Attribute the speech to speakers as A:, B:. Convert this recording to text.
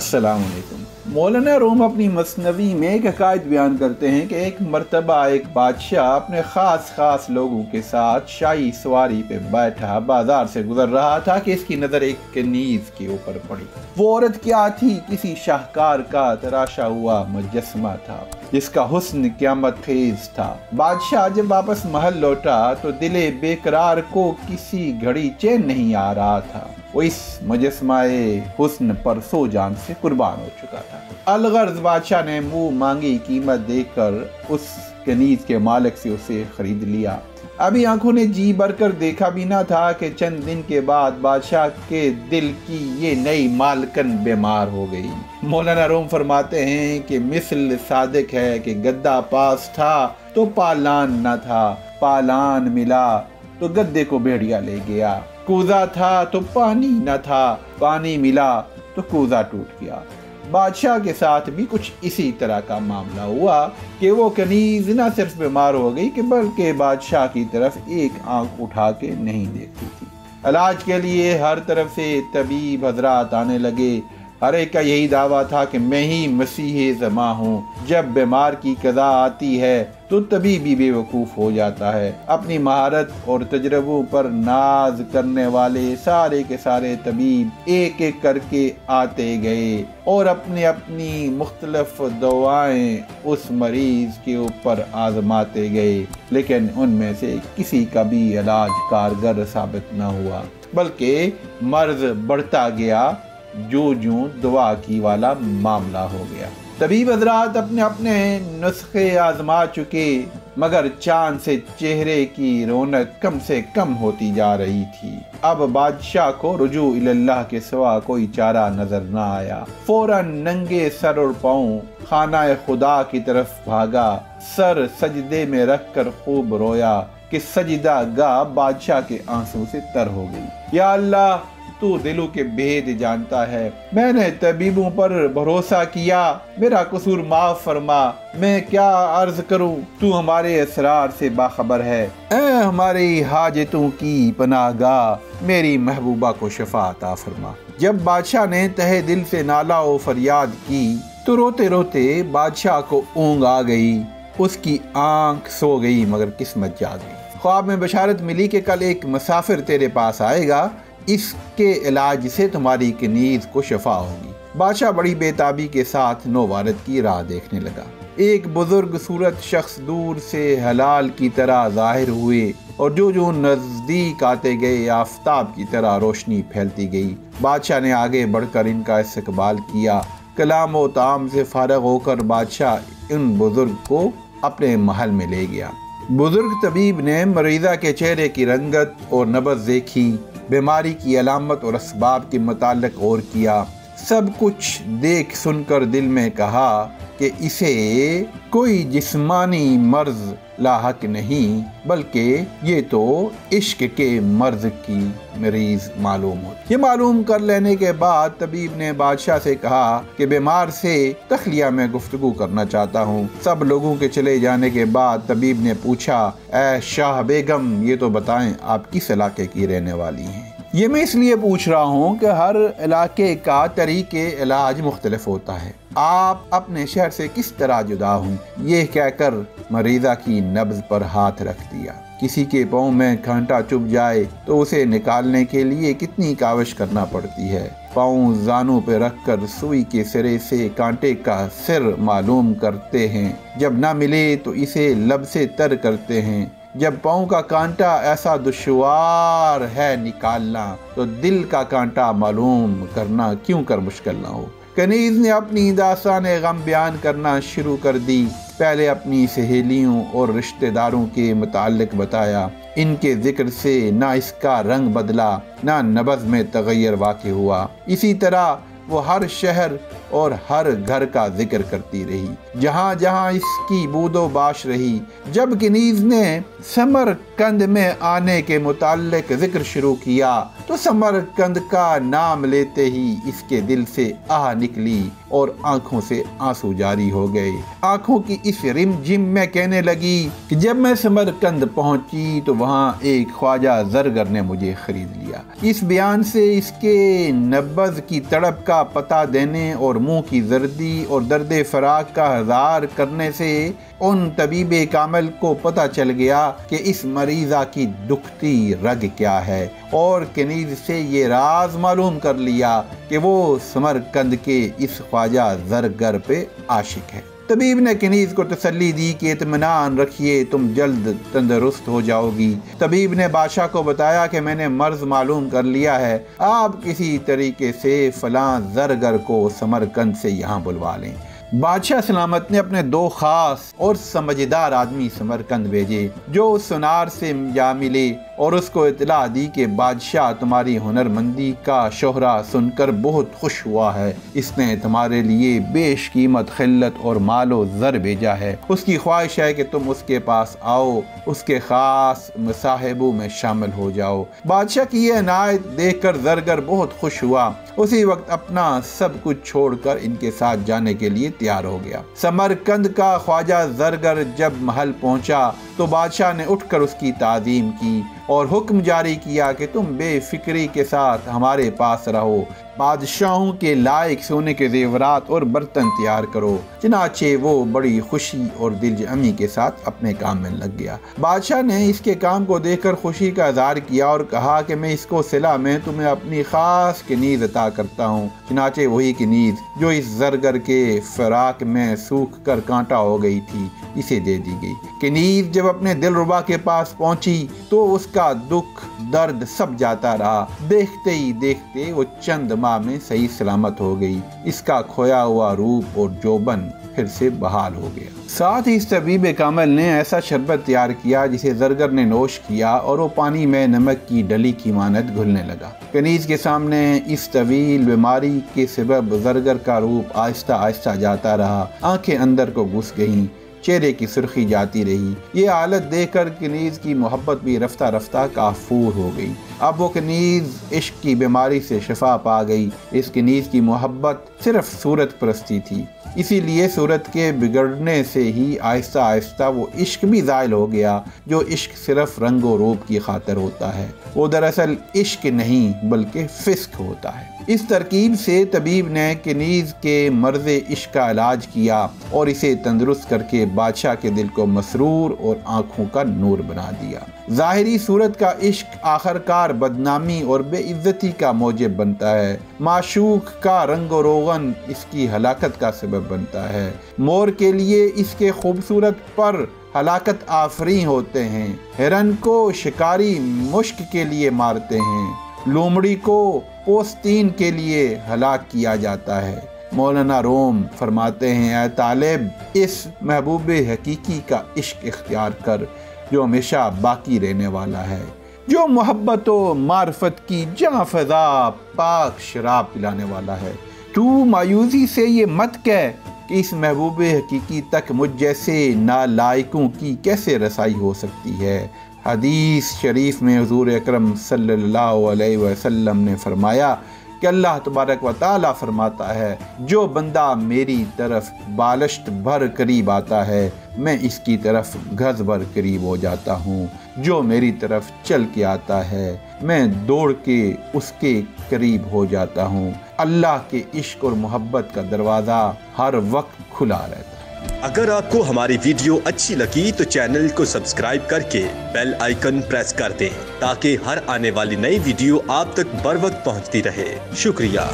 A: अस्सलाम वालेकुम। मौलाना रूम अपनी मसनवी में एक हकायत बयान करते हैं कि एक मर्तबा एक बादशाह अपने खास लोगों के साथ शाही सवारी पे बैठा बाजार से गुजर रहा था कि इसकी नज़र एक कनीज के ऊपर पड़ी। वो औरत क्या थी? किसी शाहकार का तराशा हुआ मुजस्मा था जिसका हुस्न क़यामत खेज था। बादशाह जब वापस महल लौटा तो दिले बेकरार को किसी घड़ी चैन नहीं आ रहा था। वो इस मुजस्माए हुस्न पर सो जान से कुर्बान हो चुका था। अलगर्ज बादशाह ने मुंह मांगी कीमत देकर उस कनीज के मालिक से उसे खरीद लिया। अभी आंखों ने जी भरकर देखा भी ना था कि चंद दिन के बाद बादशाह के दिल की ये नई मालकन बीमार हो गई। मौलाना रूम फरमाते हैं कि मिसल सादिक है कि गद्दा पास था तो पालान न था, पालान मिला तो गद्दे को भेड़िया ले गया, कूजा था तो पानी न था, पानी मिला तो कूजा टूट गया। बादशाह के साथ भी कुछ इसी तरह का मामला हुआ कि वो कनीज न सिर्फ बीमार हो गई कि बल्कि बादशाह की तरफ एक आंख उठा के नहीं देखती थी। इलाज के लिए हर तरफ से तबीब हजरात आने लगे। हर एक का यही दावा था कि मैं ही मसीह ज़मा हूँ। जब बीमार की कज़ा आती है तो तबीब भी बेवकूफ़ हो जाता है। अपनी महारत और तजर्बों पर नाज करने वाले सारे के सारे तबीब एक एक करके आते गए और अपनी अपनी मुख्तलिफ दवाएं उस मरीज़ के ऊपर आजमाते गए, लेकिन उनमें से किसी का भी इलाज कारगर साबित न हुआ, बल्कि मर्ज बढ़ता गया जो दवा की वाला मामला हो गया। तबीब हजरात अपने अपने नुस्खे आजमा चुके, मगर चांद से चेहरे की रौनक कम से कम होती जा रही थी। अब बादशाह को रुजू इल्लाह के सिवा कोई चारा नजर न आया। फौरन नंगे सर और पांव खाना खुदा की तरफ भागा। सर सजदे में रखकर खूब रोया कि सजदा गाह बादशाह के आंसू से तर हो गई। या अल्लाह, तू दिलों के भेद जानता है। मैंने तबीबों पर भरोसा किया, मेरा कसूर माफ फरमा। मैं क्या अर्ज करूं, तू हमारे असरार से बाखबर है। ऐ हमारी हाजतों की पनाहगाह, मेरी महबूबा को शफा अता फरमा। जब बादशाह ने तहे दिल से नाला और फरियाद की तो रोते रोते बादशाह को ऊँग आ गई। उसकी आंख सो गई मगर किस्मत जाग गई। ख्वाब में बशारत मिली कि कल एक मुसाफिर तेरे पास आएगा, इसके इलाज से तुम्हारी कनीज को शफा होगी। बादशाह बड़ी बेताबी के साथ नौवारद की राह देखने लगा। एक बुजुर्ग सूरत शख्स दूर से हलाल की तरह जाहिर हुए और जो नजदीक आते गए आफताब की तरह रोशनी फैलती गई। बादशाह ने आगे बढ़कर इनका इस्तकबाल किया। कलाम व ताम से फारग होकर बादशाह इन बुजुर्ग को अपने महल में ले गया। बुजुर्ग तबीब ने मरीज़ा के चेहरे की रंगत और नब्ज़ देखी, बीमारी की अलामत और असबाब के मुताल्लिक गौर किया। सब कुछ देख सुनकर दिल में कहा कि इसे कोई जिस्मानी मर्ज लाहक नहीं, बल्कि ये तो इश्क के मर्ज की मरीज मालूम हो। ये मालूम कर लेने के बाद तबीब ने बादशाह से कहा कि बीमार से तखलिया में गुफ्तगू करना चाहता हूँ। सब लोगों के चले जाने के बाद तबीब ने पूछा, ऐ शाह बेगम, ये तो बताएं आप किस इलाके की रहने वाली हैं? ये मैं इसलिए पूछ रहा हूँ कि हर इलाके का तरीके इलाज मुख्तलिफ होता है। आप अपने शहर से किस तरह जुदा हूँ? ये कहकर मरीज़ा की नब्ज़ पर हाथ रख दिया। किसी के पाँव में कांटा चुभ जाए तो उसे निकालने के लिए कितनी काविश करना पड़ती है। पाँव जानों पे रखकर सुई के सिरे से कांटे का सिर मालूम करते हैं। जब ना मिले तो इसे लब से तर करते हैं। जब पाँव का कांटा ऐसा दुश्वार है निकालना तो दिल का कांटा मालूम करना क्यों कर मुश्किल ना हो। कनीज ने अपनी दास्तान गम बयान करना शुरू कर दी। पहले अपनी सहेलियों और रिश्तेदारों के मुताल्लिक बताया। इनके जिक्र से ना इसका रंग बदला, ना नब्ज़ में तगय्युर वाक़ई हुआ। इसी तरह वो हर शहर और हर घर का जिक्र करती रही, जहाँ जहाँ इसकी बूदो बाश रही। जब कनीज ने समरकंद में आने के मुताल्लिक जिक्र शुरू किया तो समरकंद का नाम लेते ही इसके दिल से आह निकली और आंखों से आंसू जारी हो गए। आंखों की इस रिमझिम में कहने लगी कि जब मैं समरकंद पहुंची तो वहाँ एक ख्वाजा जरगर ने मुझे खरीद लिया। दिया। इस बयान से इसके नब्ज़ की तड़प का पता देने और मुंह की जर्दी और दर्द फराक का हजार करने से उन तबीब कामिल को पता चल गया कि इस मरीज़ा की दुखती रग क्या है, और कनीज़ से ये राज मालूम कर लिया कि वो समरकंद के इस ख्वाजा ज़रगर पे आशिक है। तबीब ने कनीज़ को तसल्ली दी कि इत्मीनान रखिए, तुम जल्द तंदुरुस्त हो जाओगी। तबीब ने बादशाह को बताया कि मैंने मर्ज मालूम कर लिया है, आप किसी तरीके से फलां ज़रगर को समरकंद से यहाँ बुलवा लें। बादशाह सलामत ने अपने 2 खास और समझदार आदमी समरकंद भेजे, जो उस सुनार से जा मिले और उसको इतला दी कि बादशाह तुम्हारी हुनरमंदी का शोहरा सुनकर बहुत खुश हुआ है, इसने तुम्हारे लिए बेशकीमत खिल्लत और मालो ज़र भेजा है। उसकी ख्वाहिश है कि तुम उसके पास आओ, उसके खास मसाहिबों में शामिल हो जाओ। बादशाह की यह इनायत देखकर ज़रगर बहुत खुश हुआ। उसी वक्त अपना सब कुछ छोड़कर इनके साथ जाने के लिए तैयार हो गया। समरकंद का ख्वाजा ज़रगर जब महल पहुंचा तो बादशाह ने उठकर उसकी ताज़ीम की और हुक्म जारी किया कि तुम बेफिक्री के साथ हमारे पास रहो, बादशाहों के लायक सोने के जेवरात और बर्तन तैयार करो। चनाचे वो बड़ी खुशी और दिलजमी के साथ अपने काम में लग गया। बादशाह ने इसके काम को देखकर खुशी का इज़हार किया और कहा कि मैं इसको सिला में तुम्हें अपनी खास कनीज़ अता करता हूँ। चनाचे वही कनीज़ जो इस ज़रगर के फराक में सूख कर कांटा हो गई थी, इसे दे दी गई। कनीज़ जब अपने दिलरुबा के पास पहुंची तो उसका दुख दर्द सब जाता रहा। देखते ही देखते वो चंद माह में सही सलामत हो गई। इसका खोया हुआ रूप और जोबन फिर से बहाल हो गया। साथ ही इस तबीब कामिल ने ऐसा शरबत तैयार किया जिसे ज़रगर ने नोश किया और वो पानी में नमक की डली की मानत घुलने लगा। कनीज़ के सामने इस तवील बीमारी के सबब ज़रगर का रूप आहिस्ता आहिस्ता जाता रहा। आंखें अंदर को घुस गईं, चेहरे की सुर्खी जाती रही। ये हालत देखकर कनीज़ की मोहब्बत भी रफ्ता रफ्ता काफूर हो गई। अब वो कनीज़ इश्क की बीमारी से शिफा पा गई। इस कनीज़ की मोहब्बत सिर्फ सूरत परस्ती थी, इसीलिए सूरत के बिगड़ने से ही आहिस्ता आहिस्ता वो इश्क भी ज़ायल हो गया, जो इश्क सिर्फ रंग और रूप की खातिर होता है। वो दरअसल इश्क नहीं बल्कि फिस्क होता है। इस तरकीब से तबीब ने कनीज़ के मर्ज़ इश्क का इलाज किया और इसे तंदुरुस्त करके बादशाह के दिल को मसरूर और आँखों का नूर बना दिया। ज़ाहिरी सूरत का इश्क आखिरकार बदनामी और बेइज्जती का मौजब बनता है। माशूक का रंग और रोगन इसकी हलाकत का सबब बनता है। मोर के लिए इसके खूबसूरत पर हलाकत आफरी होते हैं। हिरन को शिकारी मुश्क के लिए मारते हैं। लोमड़ी को पोस्तीन के लिए हलाक किया जाता है। मौलाना रोम फरमाते हैं, ऐ तालिब, इस महबूब हकीकी का इश्क इख्तियार कर जो हमेशा बाकी रहने वाला है, जो मोहब्बत व मार्फत की जहाँ फ़ज़ा पाक शराब पिलाने वाला है। तू मायूसी से ये मत कह कि इस महबूब हकीकी तक मुझ जैसे नालायकों की कैसे रसाई हो सकती है। हदीस शरीफ में हुज़ूर अकरम सल्लल्लाहु अलैहि वसल्लम ने फरमाया कि अल्लाह तबारक व तआला फरमाता है, जो बंदा मेरी तरफ बालश्त भर करीब आता है मैं इसकी तरफ गज़ भर करीब हो जाता हूँ। जो मेरी तरफ चल के आता है मैं दौड़ के उसके करीब हो जाता हूँ। अल्लाह के इश्क और मोहब्बत का दरवाज़ा हर वक्त खुला रहता है।
B: अगर आपको हमारी वीडियो अच्छी लगी तो चैनल को सब्सक्राइब करके बेल आइकन प्रेस कर दें ताकि हर आने वाली नई वीडियो आप तक बर वक्त पहुंचती रहे। शुक्रिया।